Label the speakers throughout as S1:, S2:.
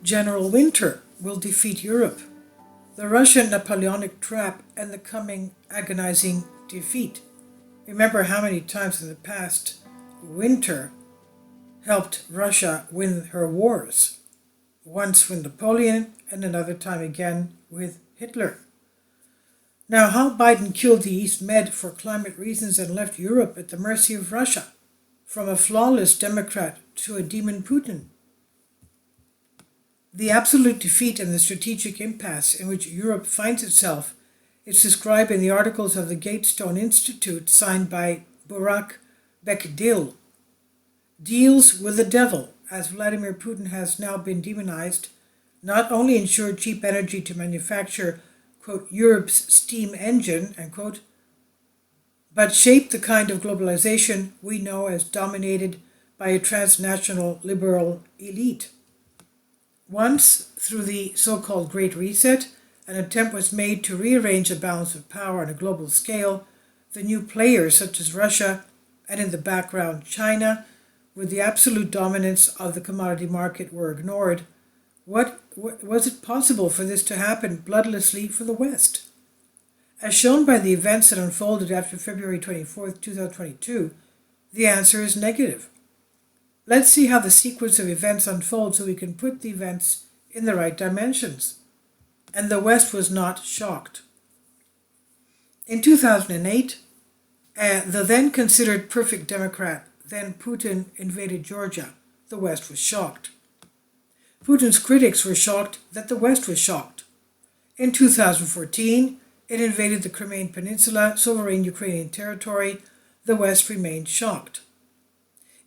S1: General Winter will defeat Europe, the Russian Napoleonic trap, and the coming agonizing defeat. Remember how many times in the past Winter helped Russia win her wars. Once with Napoleon and another time again with Hitler. Now, how Biden killed the East Med for climate reasons and left Europe at the mercy of Russia, from a flawless Democrat to a demon Putin. The absolute defeat and the strategic impasse in which Europe finds itself is described in the articles of the Gatestone Institute signed by Burak Bekdil. Deals with the devil, as Vladimir Putin has now been demonized, not only ensure cheap energy to manufacture, quote, Europe's steam engine, end quote, but shape the kind of globalization we know as dominated by a transnational liberal elite. Once, through the so-called Great Reset, an attempt was made to rearrange the balance of power on a global scale, the new players such as Russia and in the background China, with the absolute dominance of the commodity market, were ignored. What was it possible for this to happen bloodlessly for the West? As shown by the events that unfolded after February 24th, 2022, the answer is negative. Let's see how the sequence of events unfolds so we can put the events in the right dimensions. And the West was not shocked. In 2008, the then considered perfect Democrat, then Putin, invaded Georgia. The West was shocked. Putin's critics were shocked that the West was shocked. In 2014, it invaded the Crimean Peninsula, sovereign Ukrainian territory. The West remained shocked.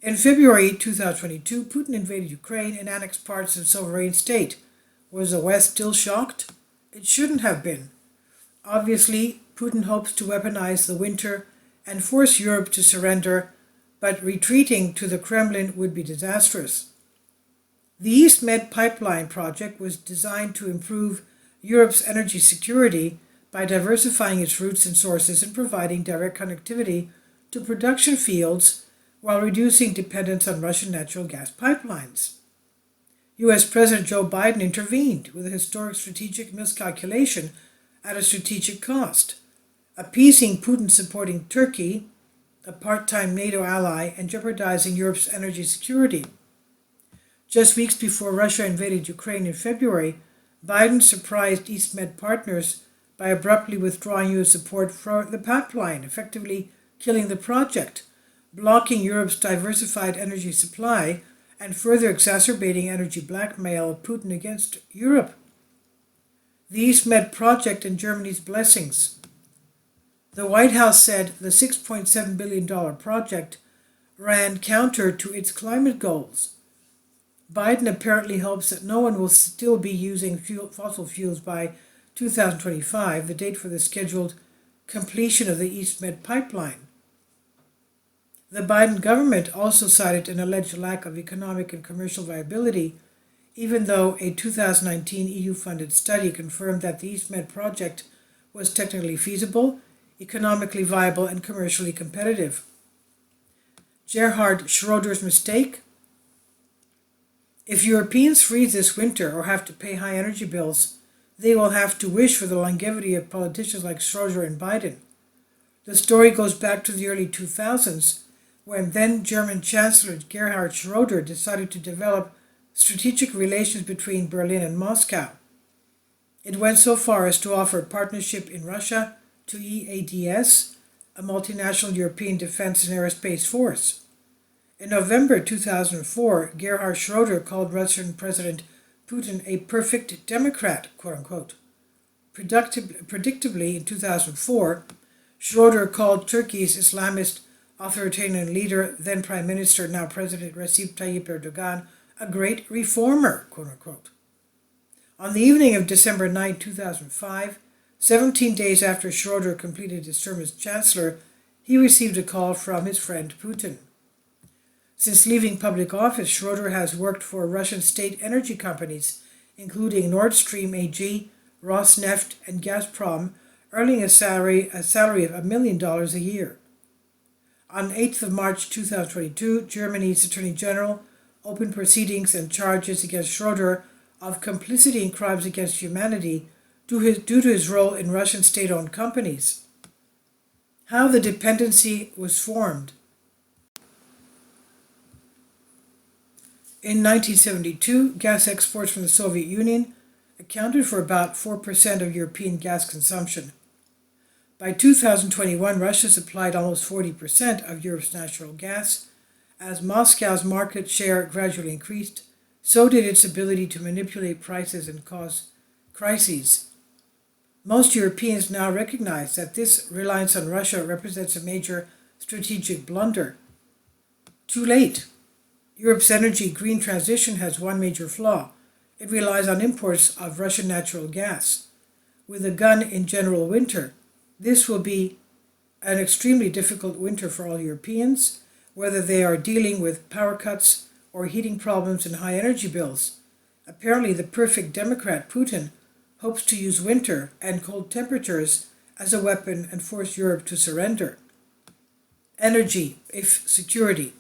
S1: In February 2022, Putin invaded Ukraine and annexed parts of the sovereign state. Was the West still shocked? It shouldn't have been. Obviously, Putin hopes to weaponize the winter and force Europe to surrender, but retreating to the Kremlin would be disastrous. The East Med pipeline project was designed to improve Europe's energy security by diversifying its routes and sources and providing direct connectivity to production fields while reducing dependence on Russian natural gas pipelines. U.S. President Joe Biden intervened with a historic strategic miscalculation at a strategic cost, appeasing Putin-supporting Turkey, a part-time NATO ally, and jeopardizing Europe's energy security. Just weeks before Russia invaded Ukraine in February, Biden surprised East Med partners by abruptly withdrawing U.S. support for the pipeline, effectively killing the project, blocking Europe's diversified energy supply, and further exacerbating energy blackmail of Putin against Europe. The East Med project and Germany's blessings. The White House said the $6.7 billion project ran counter to its climate goals. Biden apparently hopes that no one will still be using fossil fuels by 2025, the date for the scheduled completion of the East Med pipeline. The Biden government also cited an alleged lack of economic and commercial viability, even though a 2019 EU-funded study confirmed that the East Med project was technically feasible, economically viable, and commercially competitive. Gerhard Schroeder's mistake? If Europeans freeze this winter or have to pay high energy bills, they will have to wish for the longevity of politicians like Schroeder and Biden. The story goes back to the early 2000s, when then German Chancellor Gerhard Schroeder decided to develop strategic relations between Berlin and Moscow. It went so far as to offer partnership in Russia to EADS, a multinational European defense and aerospace force. In November 2004, Gerhard Schroeder called Russian President Putin a perfect Democrat, quote-unquote. Predictably, in 2004, Schroeder called Turkey's Islamist authoritarian leader, then Prime Minister, now President Recep Tayyip Erdogan, a great reformer, quote-unquote. On the evening of December 9, 2005, 17 days after Schroeder completed his term as Chancellor, he received a call from his friend Putin. Since leaving public office, Schroeder has worked for Russian state energy companies, including Nord Stream AG, Rosneft, and Gazprom, earning a salary of $1 million a year. On 8th of March 2022, Germany's Attorney General opened proceedings and charges against Schroeder of complicity in crimes against humanity due to his role in Russian state-owned companies. How the dependency was formed. In 1972, gas exports from the Soviet Union accounted for about 4% of European gas consumption. By 2021, Russia supplied almost 40% of Europe's natural gas. As Moscow's market share gradually increased, so did its ability to manipulate prices and cause crises. Most Europeans now recognize that this reliance on Russia represents a major strategic blunder. Too late. Europe's energy green transition has one major flaw. It relies on imports of Russian natural gas. With a gun in general winter, this will be an extremely difficult winter for all Europeans, whether they are dealing with power cuts or heating problems and high energy bills. Apparently, the perfect Democrat, Putin, hopes to use winter and cold temperatures as a weapon and force Europe to surrender. Energy, if security.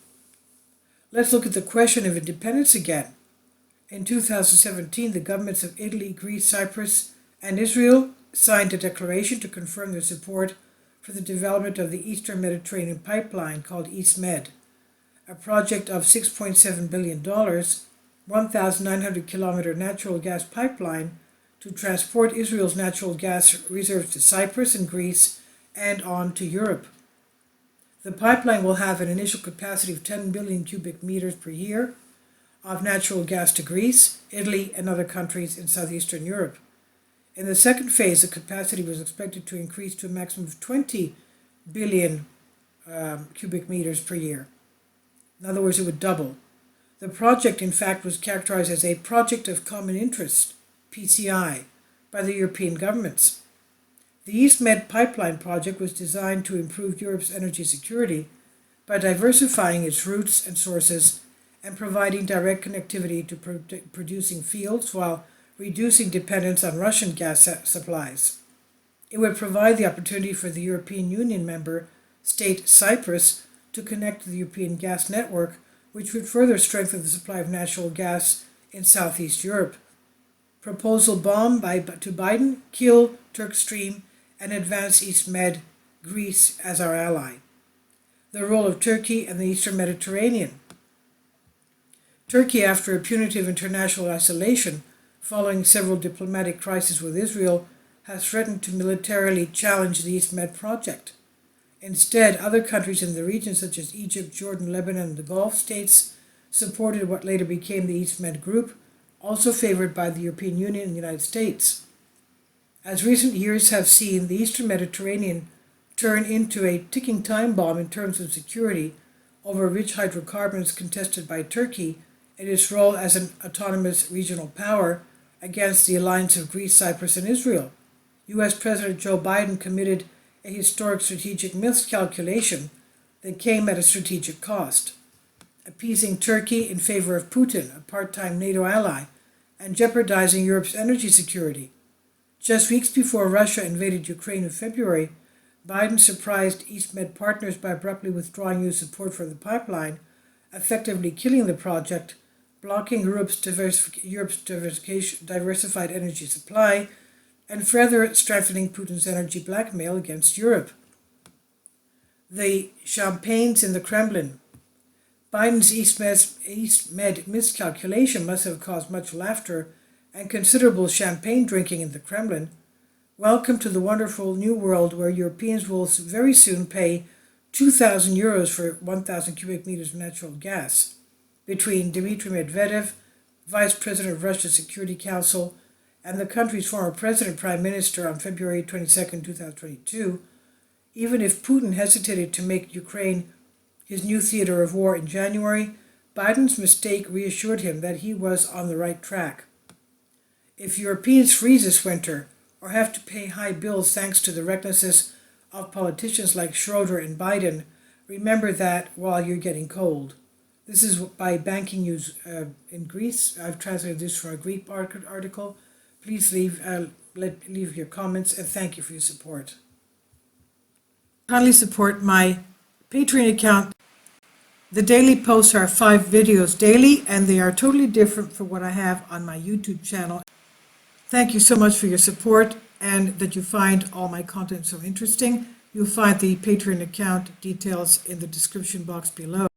S1: Let's look at the question of independence again. In 2017, the governments of Italy, Greece, Cyprus, and Israel signed a declaration to confirm their support for the development of the Eastern Mediterranean pipeline called EastMed, a project of $6.7 billion, 1,900-kilometer natural gas pipeline to transport Israel's natural gas reserves to Cyprus and Greece and on to Europe. The pipeline will have an initial capacity of 10 billion cubic meters per year of natural gas to Greece, Italy, and other countries in southeastern Europe. In the second phase, the capacity was expected to increase to a maximum of 20 billion cubic meters per year. In other words, it would double. The project, in fact, was characterized as a Project of Common Interest, PCI, by the European governments. The EastMed pipeline project was designed to improve Europe's energy security by diversifying its routes and sources and providing direct connectivity to producing fields while reducing dependence on Russian gas supplies. It would provide the opportunity for the European Union member state Cyprus to connect to the European gas network, which would further strengthen the supply of natural gas in Southeast Europe. Proposal bomb to Biden: kill Turkstream and advance EastMed, Greece as our ally. The role of Turkey and the Eastern Mediterranean. Turkey, after a punitive international isolation following several diplomatic crises with Israel, has threatened to militarily challenge the EastMed project. Instead, other countries in the region, such as Egypt, Jordan, Lebanon, and the Gulf states, supported what later became the EastMed Group, also favored by the European Union and the United States. As recent years have seen the Eastern Mediterranean turn into a ticking time bomb in terms of security over rich hydrocarbons contested by Turkey in its role as an autonomous regional power against the alliance of Greece, Cyprus, and Israel. U.S. President Joe Biden committed a historic strategic miscalculation that came at a strategic cost, appeasing Turkey in favor of Putin, a part-time NATO ally, and jeopardizing Europe's energy security. Just weeks before Russia invaded Ukraine in February, Biden surprised EastMed partners by abruptly withdrawing U.S. support for the pipeline, effectively killing the project, blocking Europe's diversified energy supply, and further strengthening Putin's energy blackmail against Europe. The champagnes in the Kremlin. Biden's EastMed miscalculation must have caused much laughter and considerable champagne drinking in the Kremlin. Welcome to the wonderful new world where Europeans will very soon pay 2,000 euros for 1,000 cubic meters of natural gas. Between Dmitry Medvedev, Vice President of Russia's Security Council, and the country's former President Prime Minister on February 22, 2022, even if Putin hesitated to make Ukraine his new theater of war in January, Biden's mistake reassured him that he was on the right track. If Europeans freeze this winter or have to pay high bills thanks to the recklessness of politicians like Schroeder and Biden, remember that while you're getting cold. This is by Banking News in Greece. I've translated this from a Greek article. Please leave your comments, and thank you for your support. Kindly support my Patreon account The daily posts are 5 videos daily, and they are totally different from what I have on my YouTube channel. Thank you so much for your support and that you find all my content so interesting. You'll find the Patreon account details in the description box below.